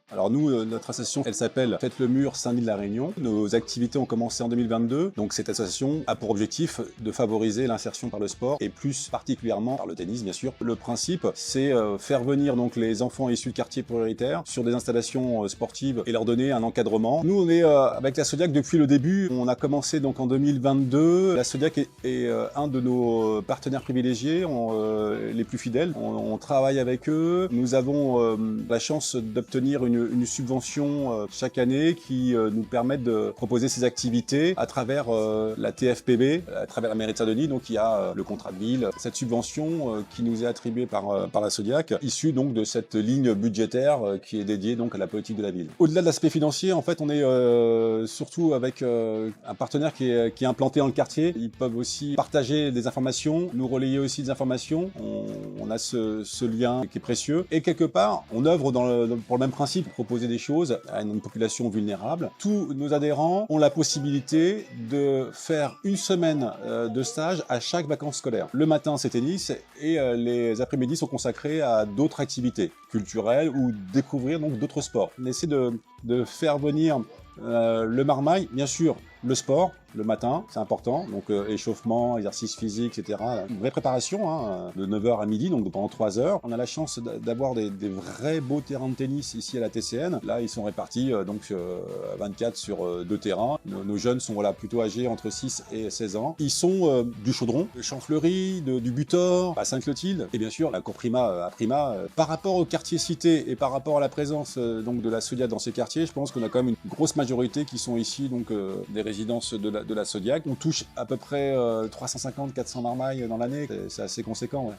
Alors nous, notre association, elle s'appelle Faites le Mur Saint-Denis de la Réunion. Nos activités ont commencé en 2022. Donc cette association a pour objectif de favoriser l'insertion par le sport et plus particulièrement par le tennis, bien sûr. Le principe, c'est faire venir donc les enfants issus de quartiers prioritaires sur des installations sportives et leur donner un encadrement. Nous, on est avec la Sodiac depuis le début. On a commencé donc en 2022. La Sodiac est un de nos partenaires privilégiés, les plus fidèles. On travaille avec eux. Nous avons la chance d'obtenir une subvention chaque année qui nous permet de proposer ces activités à travers la TFPB, à travers la mairie de Saint-Denis. Donc il y a le contrat de ville, cette subvention qui nous est attribuée par la Sodiac, issue donc de cette ligne budgétaire qui est dédiée donc à la politique de la ville. Au-delà de l'aspect financier, en fait, on est surtout avec un partenaire qui est implanté dans le quartier. Ils peuvent aussi partager des informations, nous relayer aussi des informations. On a ce lien qui est précieux. Et quelque part, on œuvre pour le même principe, proposer des choses à une population vulnérable. Tous nos adhérents ont la possibilité de faire une semaine de stage à chaque vacances scolaires. Le matin, c'est tennis et les après-midi sont consacrés à d'autres activités culturelles ou découvrir donc d'autres sports. On essaie de faire venir le marmaille, bien sûr, le sport, le matin, c'est important, donc échauffement, exercice physique, etc. Une vraie préparation, hein, de 9h à midi, donc pendant 3 heures. On a la chance d'avoir des vrais beaux terrains de tennis ici à la TCN. Là, ils sont répartis donc 24 sur 2 terrains. Nos jeunes sont voilà, plutôt âgés entre 6 et 16 ans. Ils sont du Chaudron, de Champfleury, du Butor, à Sainte-Clotilde, et bien sûr la cour Prima à Prima. Par rapport au quartier cité et par rapport à la présence donc de la Sodiac dans ces quartiers, je pense qu'on a quand même une grosse majorité qui sont ici, donc des résidences de la Sodiac. On touche à peu près 350-400 marmailles dans l'année, c'est assez conséquent. Ouais.